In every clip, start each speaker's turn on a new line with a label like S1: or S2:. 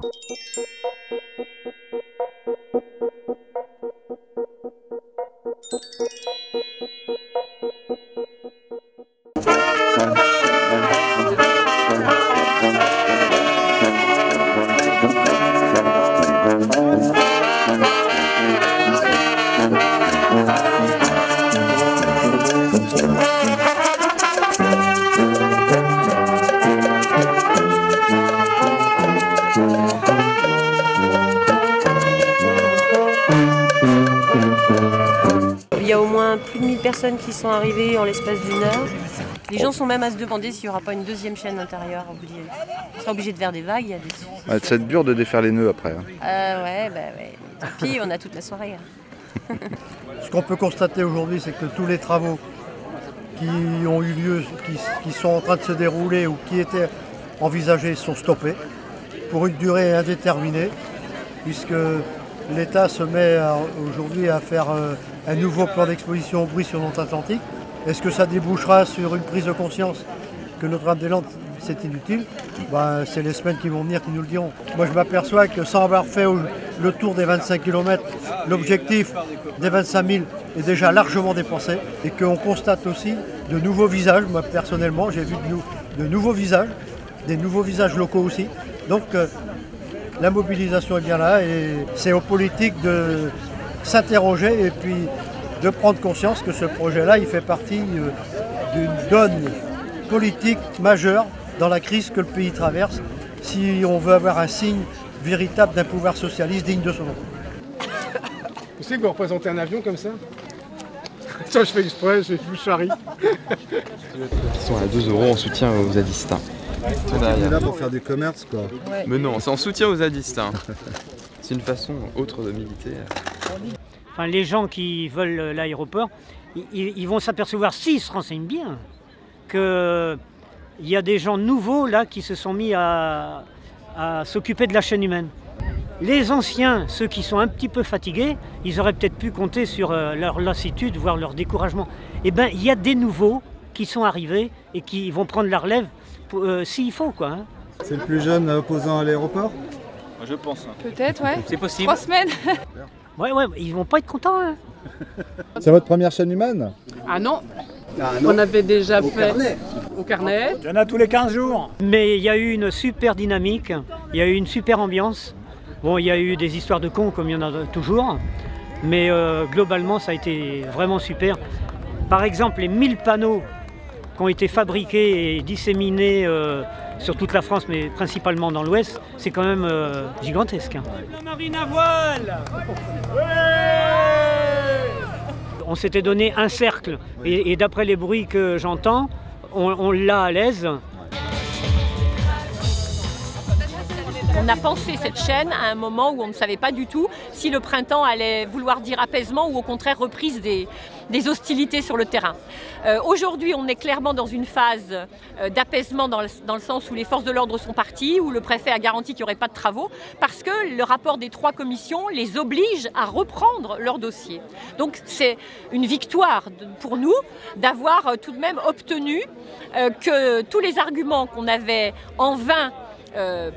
S1: Il y a au moins plus de 1000 personnes qui sont arrivées en l'espace d'une heure. Les gens sont même à se demander s'il n'y aura pas une deuxième chaîne intérieure. On sera obligé de faire des vagues. Il y a des...
S2: Ça va être dur de défaire les nœuds après.
S1: Ouais. Tant pis, on a toute la soirée.
S3: Ce qu'on peut constater aujourd'hui, c'est que tous les travaux qui ont eu lieu, qui sont en train de se dérouler ou qui étaient envisagés sont stoppés pour une durée indéterminée, puisque l'État se met aujourd'hui à faire un nouveau plan d'exposition au bruit sur Nantes-Atlantique. Est-ce que ça débouchera sur une prise de conscience que Notre-Dame-des-Landes, c'est inutile? C'est les semaines qui vont venir qui nous le diront. Moi, je m'aperçois que sans avoir fait le tour des 25 km, l'objectif des 25 000 est déjà largement dépassé et qu'on constate aussi de nouveaux visages. Moi, personnellement, j'ai vu de nouveaux visages, des nouveaux visages locaux aussi. Donc, la mobilisation est bien là et c'est aux politiques de s'interroger et puis de prendre conscience que ce projet-là, il fait partie d'une donne politique majeure dans la crise que le pays traverse si on veut avoir un signe véritable d'un pouvoir socialiste digne de son nom.
S4: Vous savez que vous représentez un avion comme ça? Ça, je fais exprès, je vous charrie.
S5: Ils sont à 2 € en soutien aux zadistes.
S2: On est là pour faire du commerce, quoi.
S5: Ouais. Mais non, c'est en soutien aux zadistes. C'est une façon autre de militer.
S6: Enfin, les gens qui veulent l'aéroport, ils vont s'apercevoir, s'ils se renseignent bien, qu'il y a des gens nouveaux là qui se sont mis à s'occuper de la chaîne humaine. Les anciens, ceux qui sont un petit peu fatigués, ils auraient peut-être pu compter sur leur lassitude, voire leur découragement. Eh bien, il y a des nouveaux qui sont arrivés et qui vont prendre la relève s'il faut, quoi.
S2: C'est le plus jeune opposant à l'aéroport?
S5: Je pense.
S7: Peut-être, ouais.
S5: C'est possible.
S7: 3 semaines.
S6: Ouais, ils vont pas être contents. Hein.
S2: C'est votre première chaîne humaine?
S7: Ah non. On avait déjà fait au carnet.
S6: Il y en a tous les 15 jours. Mais il y a eu une super dynamique, il y a eu une super ambiance. Bon, il y a eu des histoires de cons comme il y en a toujours, mais globalement ça a été vraiment super. Par exemple, les 1000 panneaux qui ont été fabriqués et disséminés sur toute la France, mais principalement dans l'Ouest, c'est quand même gigantesque. Hein. Marine à voile. On s'était donné un cercle, et d'après les bruits que j'entends, on l'a à l'aise.
S1: On a pensé cette chaîne à un moment où on ne savait pas du tout si le printemps allait vouloir dire apaisement ou au contraire reprise des hostilités sur le terrain. Aujourd'hui, on est clairement dans une phase d'apaisement dans le sens où les forces de l'ordre sont parties, où le préfet a garanti qu'il n'y aurait pas de travaux, parce que le rapport des 3 commissions les oblige à reprendre leur dossier. Donc c'est une victoire pour nous d'avoir tout de même obtenu que tous les arguments qu'on avait en vain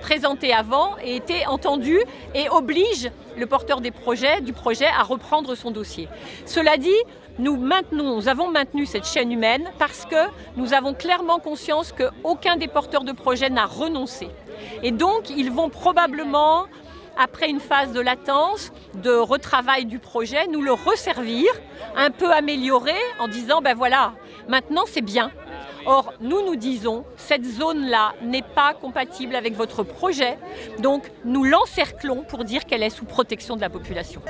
S1: présentés avant aient été entendus et obligent le porteur du projet à reprendre son dossier. Cela dit, nous avons maintenu cette chaîne humaine parce que nous avons clairement conscience qu'aucun des porteurs de projet n'a renoncé. Et donc, ils vont probablement, après une phase de latence, de retravail du projet, nous le resservir, un peu amélioré, en disant, ben voilà, maintenant c'est bien. Or, nous disons, cette zone-là n'est pas compatible avec votre projet, donc nous l'encerclons pour dire qu'elle est sous protection de la population.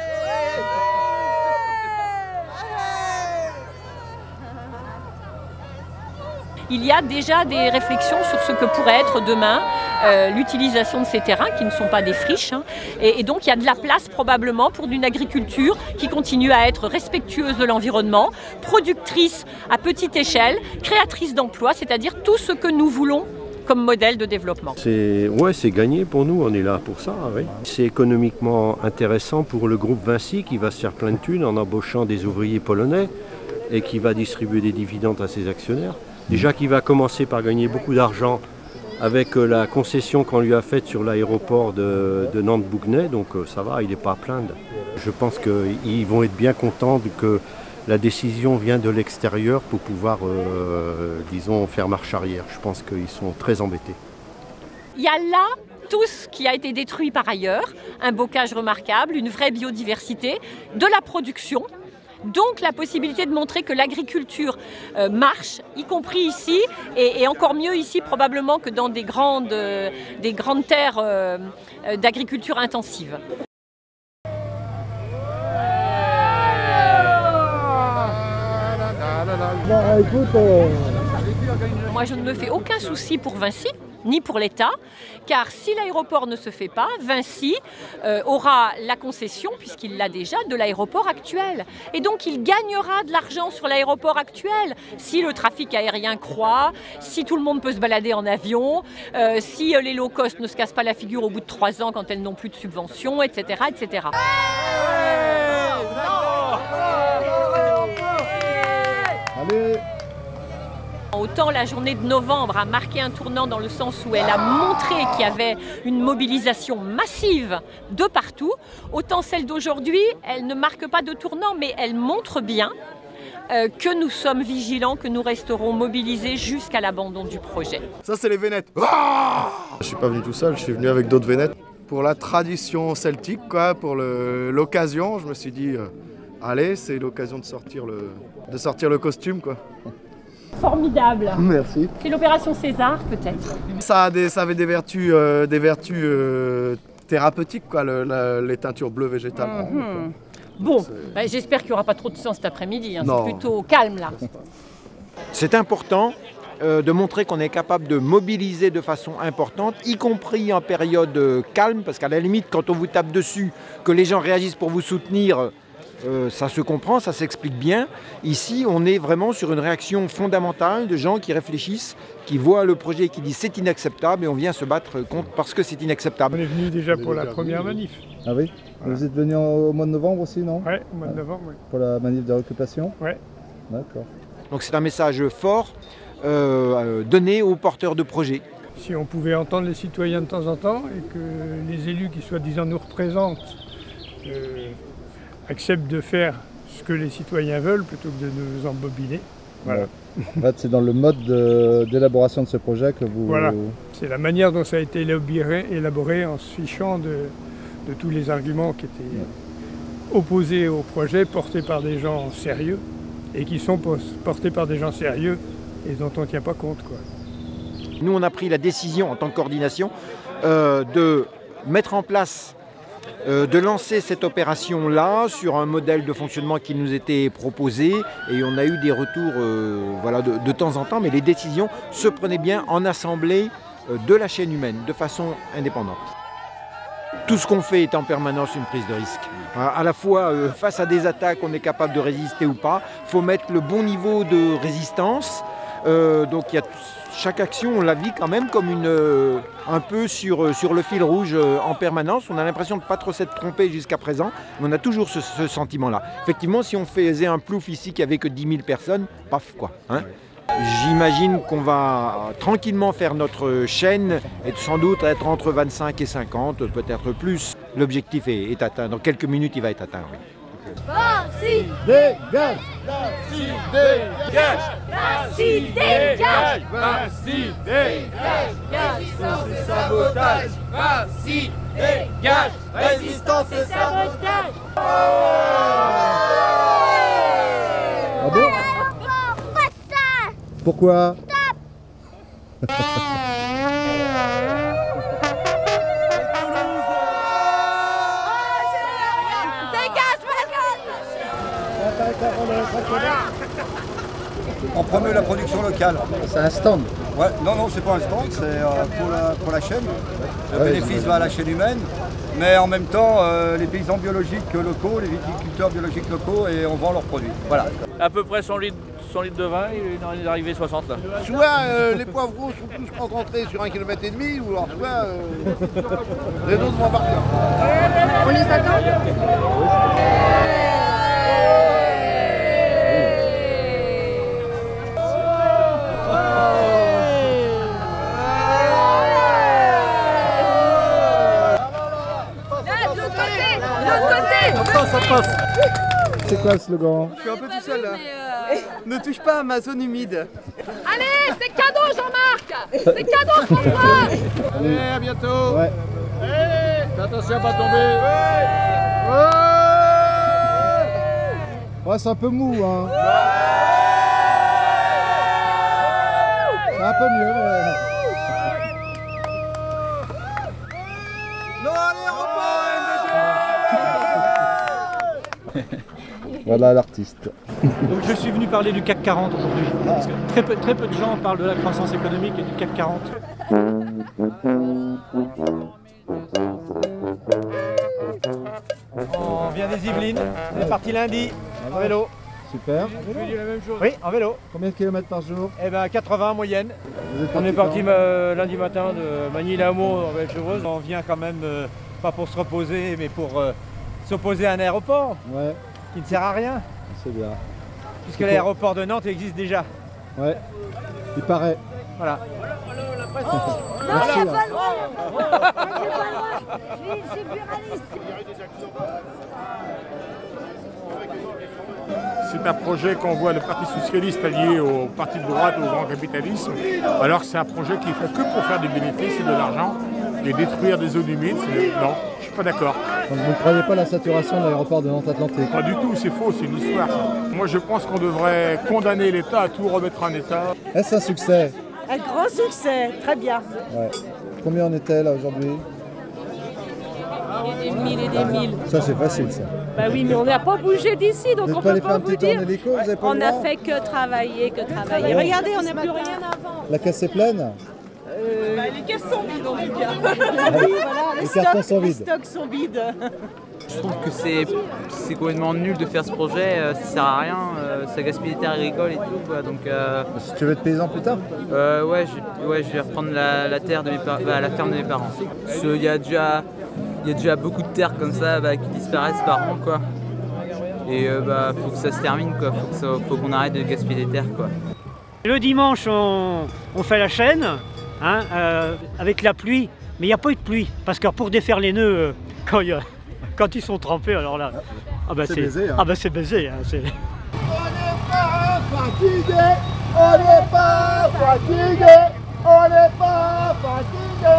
S1: Il y a déjà des réflexions sur ce que pourrait être demain l'utilisation de ces terrains qui ne sont pas des friches. Hein. Et donc il y a de la place probablement pour une agriculture qui continue à être respectueuse de l'environnement, productrice à petite échelle, créatrice d'emplois, c'est-à-dire tout ce que nous voulons comme modèle de développement.
S8: C'est gagné pour nous, on est là pour ça. Oui. C'est économiquement intéressant pour le groupe Vinci qui va se faire plein de thunes en embauchant des ouvriers polonais et qui va distribuer des dividendes à ses actionnaires. Déjà qui va commencer par gagner beaucoup d'argent avec la concession qu'on lui a faite sur l'aéroport de Nantes-Bouguenais, donc ça va, il n'est pas à plaindre. Je pense qu'ils vont être bien contents que la décision vient de l'extérieur pour pouvoir, disons, faire marche arrière. Je pense qu'ils sont très embêtés.
S1: Il y a là tout ce qui a été détruit par ailleurs, un bocage remarquable, une vraie biodiversité, de la production. Donc la possibilité de montrer que l'agriculture marche, y compris ici, et encore mieux ici probablement que dans des grandes terres d'agriculture intensive. Moi je ne me fais aucun souci pour Vinci, ni pour l'État, car si l'aéroport ne se fait pas, Vinci aura la concession, puisqu'il l'a déjà, de l'aéroport actuel. Et donc il gagnera de l'argent sur l'aéroport actuel, si le trafic aérien croît, si tout le monde peut se balader en avion, si les low cost ne se cassent pas la figure au bout de 3 ans quand elles n'ont plus de subventions, etc. etc.
S2: Allez.
S1: Autant la journée de novembre a marqué un tournant dans le sens où elle a montré qu'il y avait une mobilisation massive de partout, autant celle d'aujourd'hui, elle ne marque pas de tournant, mais elle montre bien que nous sommes vigilants, que nous resterons mobilisés jusqu'à l'abandon du projet.
S9: Ça, c'est les Vénètes. Ah, je ne suis pas venu tout seul, je suis venu avec d'autres Vénètes. Pour la tradition celtique, quoi, pour l'occasion, je me suis dit, allez, c'est l'occasion de sortir le costume, quoi.
S1: Formidable.
S9: Merci.
S1: C'est l'opération César, peut-être.
S9: Ça avait des vertus thérapeutiques, quoi, les teintures bleues végétales.
S1: Bon, j'espère qu'il n'y aura pas trop de sang cet après-midi, hein. C'est plutôt calme là.
S10: C'est important de montrer qu'on est capable de mobiliser de façon importante, y compris en période calme, parce qu'à la limite, quand on vous tape dessus, que les gens réagissent pour vous soutenir, ça se comprend, ça s'explique bien. Ici, on est vraiment sur une réaction fondamentale de gens qui réfléchissent, qui voient le projet et qui disent c'est inacceptable et on vient se battre contre parce que c'est inacceptable.
S4: On est venu déjà pour la première manif.
S2: Ah oui?
S4: Voilà.
S2: Vous êtes venu au mois de novembre aussi, non?
S4: Oui, au mois de novembre, oui.
S2: Pour la manif de réoccupation?
S4: Oui.
S2: D'accord.
S10: Donc c'est un message fort donné aux porteurs de projets.
S4: Si on pouvait entendre les citoyens de temps en temps et que les élus qui soi-disant nous représentent acceptent de faire ce que les citoyens veulent plutôt que de nous embobiner. Voilà.
S2: Ouais. En fait, c'est dans le mode d'élaboration de ce projet que vous...
S4: Voilà, c'est la manière dont ça a été élaboré en se fichant de tous les arguments qui étaient opposés au projet, portés par des gens sérieux, et qui sont portés par des gens sérieux et dont on ne tient pas compte, quoi.
S10: Nous, on a pris la décision en tant que coordination de mettre en place de lancer cette opération-là sur un modèle de fonctionnement qui nous était proposé et on a eu des retours voilà, de temps en temps, mais les décisions se prenaient bien en assemblée de la chaîne humaine, de façon indépendante. Tout ce qu'on fait est en permanence une prise de risque. À la fois, face à des attaques, on est capable de résister ou pas. Il faut mettre le bon niveau de résistance. Donc il y a chaque action, on la vit quand même comme un peu sur le fil rouge en permanence. On a l'impression de ne pas trop s'être trompé jusqu'à présent, mais on a toujours ce sentiment-là. Effectivement, si on faisait un plouf ici qui avait que 10 000 personnes, paf quoi. Hein. J'imagine qu'on va tranquillement faire notre chaîne et sans doute être entre 25 et 50, peut-être plus. L'objectif est atteint. Dans quelques minutes, il va être atteint, oui.
S11: Vinci dégage! Vinci dégage! Vinci dégage! Vinci dégage! Résistance et sabotage! Vinci dégage! Résistance et sabotage!
S2: Ah bon? Pourquoi?
S12: On promeut la production locale.
S2: C'est un stand?
S12: Ouais, non, c'est pas un stand, c'est pour la chaîne. Le bénéfice va à la chaîne humaine, mais en même temps, les paysans biologiques locaux, les viticulteurs biologiques locaux, et on vend leurs produits. Voilà.
S13: À peu près 100 litres de vin, et il est arrivé 60 là.
S14: Soit les poivrons sont tous concentrés sur 1,5 km, ou alors soit les autres vont partir.
S11: On les attend.
S15: passe.
S2: C'est quoi le slogan?
S15: Je suis un peu tout seul là. Ne touche pas à ma zone humide.
S11: Allez, c'est cadeau Jean-Marc. C'est cadeau François.
S14: Allez, à bientôt.
S2: Ouais.
S14: Fais attention à pas tomber.
S2: Ouais, c'est un peu mou, hein. C'est un peu mieux, ouais.
S15: Non, allez,
S2: Voilà l'artiste.
S16: Donc je suis venu parler du CAC 40 aujourd'hui, parce que très peu de gens parlent de la croissance économique et du CAC 40. On vient des Yvelines, on est parti lundi en vélo.
S2: Super.
S16: Oui, en vélo.
S2: Combien de kilomètres par jour?
S16: Eh ben 80 en moyenne.
S2: On
S16: est parti lundi matin de Magny-la-Hameau en Belle-Chevreuse. On vient quand même pas pour se reposer, mais pour s'opposer à un aéroport.
S2: Ouais.
S16: Qui ne sert à rien.
S2: C'est bien.
S16: Puisque l'aéroport de Nantes existe déjà.
S2: Ouais. Il paraît.
S16: Voilà.
S2: Merci.
S17: C'est un projet qu'on voit le Parti Socialiste allié au Parti de droite, au grand capitalisme, alors que c'est un projet qui ne fait que pour faire des bénéfices et de l'argent et détruire des zones humides. Non, je ne suis pas d'accord.
S2: Donc vous ne croyez pas à la saturation de l'aéroport de Nantes-Atlantique?
S17: Pas du tout, c'est faux, c'est une histoire ça. Moi je pense qu'on devrait condamner l'État à tout remettre en état.
S2: Est-ce un succès?
S18: Un grand succès, très bien.
S2: Ouais. Combien on était là aujourd'hui?
S18: Des mille et des mille.
S2: Ça c'est facile ça.
S18: Bah oui, mais on n'a pas bougé d'ici, donc
S2: Vous
S18: on
S2: n'êtes pas
S18: peut
S2: allé faire
S18: pas
S2: un
S18: vous
S2: petit tour
S18: dire.
S2: en hélico, vous avez pas
S18: On
S2: le
S18: n'a
S2: droit?
S18: fait que travailler, que travailler.
S2: Ouais.
S18: Regardez, on n'a plus rien avant.
S2: La caisse est pleine?
S18: Les caisses sont vides en tout cas.
S2: Oui,
S18: voilà,
S2: les cartons sont vides.
S18: Les stocks sont vides.
S19: Je trouve que c'est complètement nul de faire ce projet, ça sert à rien, ça gaspille des terres agricoles et tout quoi. Donc,
S2: Si tu veux être paysan plus tard?
S19: ouais, je vais reprendre la terre de la ferme de mes parents. Il y a déjà beaucoup de terres comme ça qui disparaissent par an quoi. Et faut que ça se termine quoi, faut qu'on arrête de gaspiller des terres quoi.
S6: Le dimanche, on fait la chaîne hein, avec la pluie, mais il n'y a pas eu de pluie, parce que pour défaire les nœuds, quand ils sont trempés, alors là, c'est baisé. Hein. C'est baisé. Hein,
S11: On n'est pas fatigué, on n'est pas fatigué, on n'est pas fatigué.